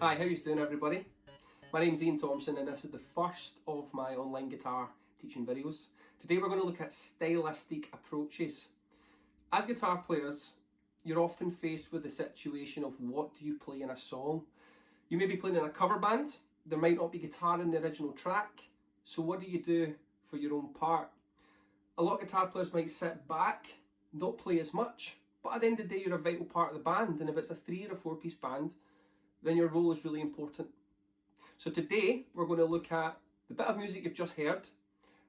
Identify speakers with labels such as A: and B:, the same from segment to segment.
A: Hi, how you doing everybody? My name's Thomson and this is the first of my online guitar teaching videos. Today we're going to look at stylistic approaches. As guitar players, you're often faced with the situation of what do you play in a song. You may be playing in a cover band, there might not be guitar in the original track, so what do you do for your own part? A lot of guitar players might sit back, not play as much, but at the end of the day you're a vital part of the band, and if it's a 3 or 4 piece band, then your role is really important. So today we're going to look at the bit of music you've just heard,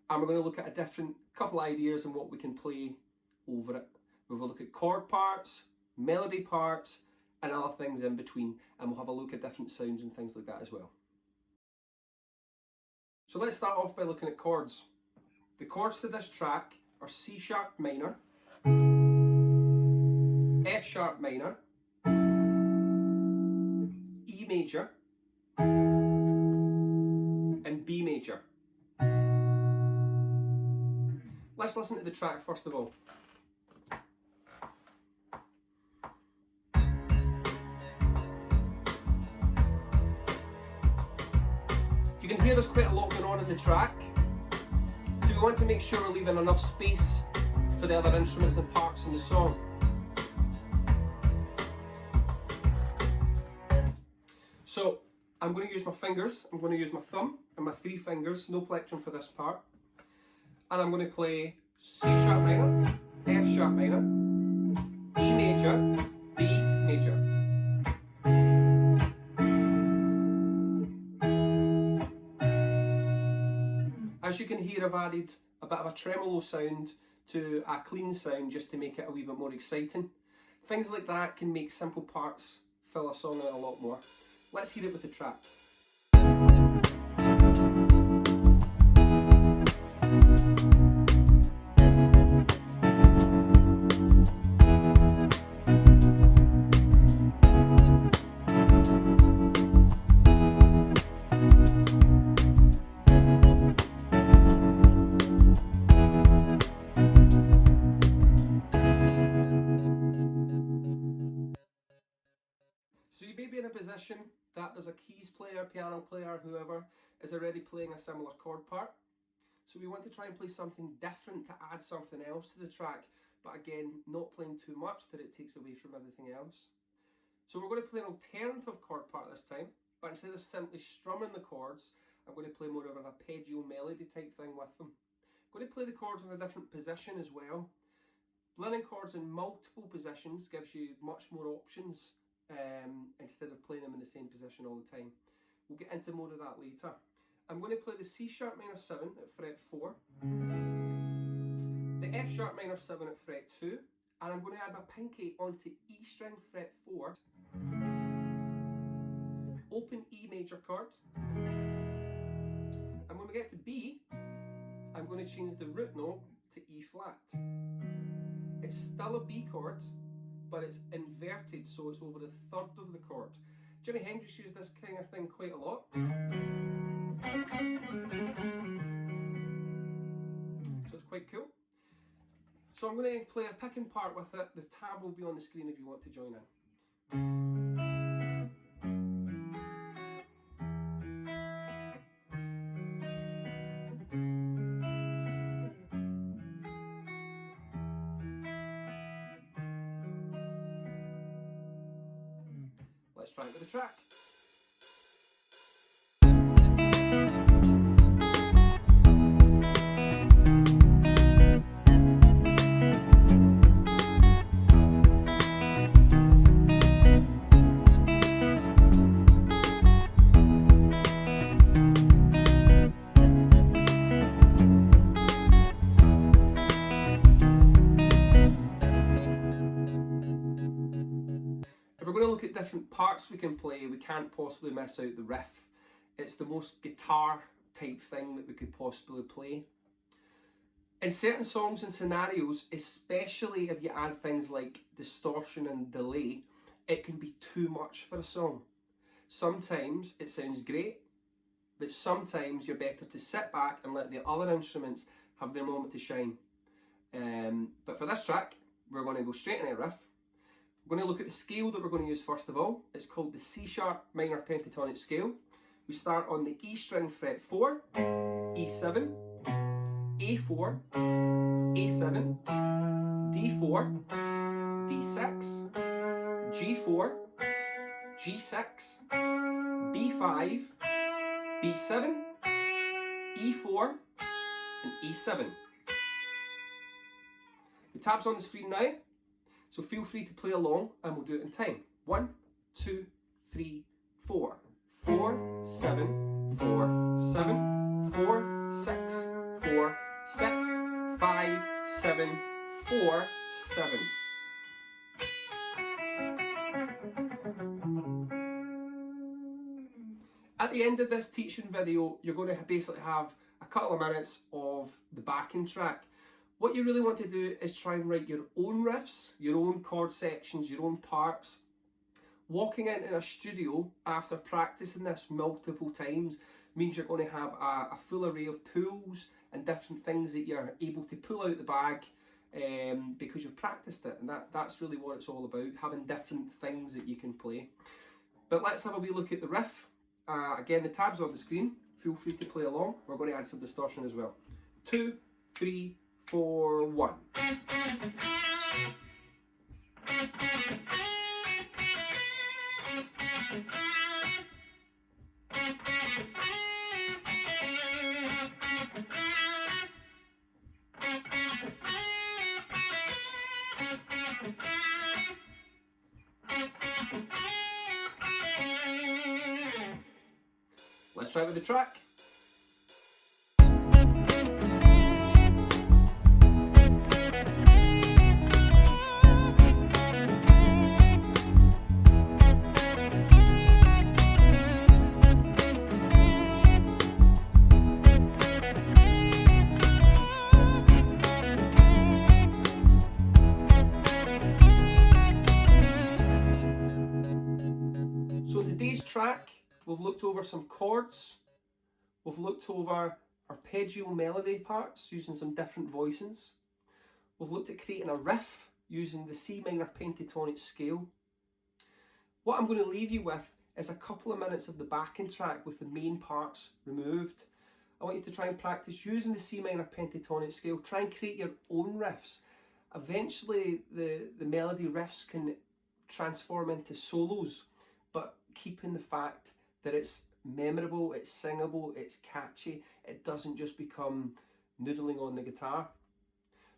A: and we're going to look at a different couple ideas on what we can play over it. We'll look at chord parts, melody parts, and other things in between, and we'll have a look at different sounds and things like that as well. So let's start off by looking at chords. The chords to this track are C sharp minor, F sharp minor, E major, and B major. Let's listen to the track first of all. You can hear there's quite a lot going on in the track, so we want to make sure we're leaving enough space for the other instruments and parts in the song. So I'm going to use my fingers, I'm going to use my thumb and my 3 fingers, no plectrum for this part, and I'm going to play C sharp minor, F sharp minor, E major, B major. As you can hear, I've added a bit of a tremolo sound to a clean sound just to make it a wee bit more exciting. Things like that can make simple parts fill a song out a lot more. Let's hear it with the track. So you may be in a position that there's a keys player, piano player, whoever is already playing a similar chord part. So we want to try and play something different to add something else to the track, but again, not playing too much that it takes away from everything else. So we're going to play an alternative chord part this time, but instead of simply strumming the chords, I'm going to play more of an arpeggio melody type thing with them. I'm going to play the chords in a different position as well. Learning chords in multiple positions gives you much more options instead of playing them in the same position all the time. We'll get into more of that later. I'm going to play the C sharp minor 7 at fret 4, the F sharp minor 7 at fret 2, and I'm going to add my pinky onto E string fret 4, open E major chord, and when we get to B, I'm going to change the root note to E flat. It's still a B chord, but it's inverted, so it's over the third of the chord. Jimi Hendrix used this kind of thing quite a lot. So it's quite cool. So I'm going to play a picking part with it. The tab will be on the screen if you want to join in. Let's try it with the track. If we're going to look at different parts we can play, we can't possibly miss out the riff. It's the most guitar type thing that we could possibly play. In certain songs and scenarios, especially if you add things like distortion and delay, it can be too much for a song. Sometimes it sounds great, but sometimes you're better to sit back and let the other instruments have their moment to shine. But for this track, we're going to go straight in a riff. We're going to look at the scale that we're going to use first of all. It's called the C sharp minor pentatonic scale. We start on the E string fret 4, E7, A4, A7, D4, D6, G4, G6, B5, B7, E4 and E7. The tab's on the screen now, so feel free to play along and we'll do it in time. 1, 2, 3, 4. 4, 7, 4, 7, 4, 6, 4, 6, 5, 7, 4, 7. At the end of this teaching video, you're going to basically have a couple of minutes of the backing track. What you really want to do is try and write your own riffs, your own chord sections, your own parts. Walking into a studio after practicing this multiple times means you're going to have a full array of tools and different things that you're able to pull out the bag because you've practiced it, and that's really what it's all about, having different things that you can play. But let's have a wee look at the riff. Again, the tab's on the screen. Feel free to play along. We're going to add some distortion as well. 2, 3, 4, 1. Let's try with the track. So in today's track, we've looked over some chords, we've looked over arpeggial melody parts using some different voicings, we've looked at creating a riff using the C minor pentatonic scale. What I'm going to leave you with is a couple of minutes of the backing track with the main parts removed. I want you to try and practice using the C minor pentatonic scale, try and create your own riffs. Eventually the melody riffs can transform into solos, but keeping the fact that it's memorable, it's singable, it's catchy, it doesn't just become noodling on the guitar.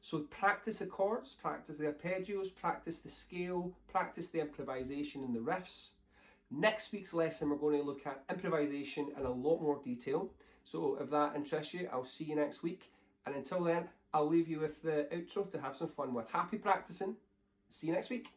A: So practice the chords, practice the arpeggios, practice the scale, practice the improvisation and the riffs. Next week's lesson we're going to look at improvisation in a lot more detail. So if that interests you, I'll see you next week. And until then, I'll leave you with the outro to have some fun with. Happy practicing. See you next week.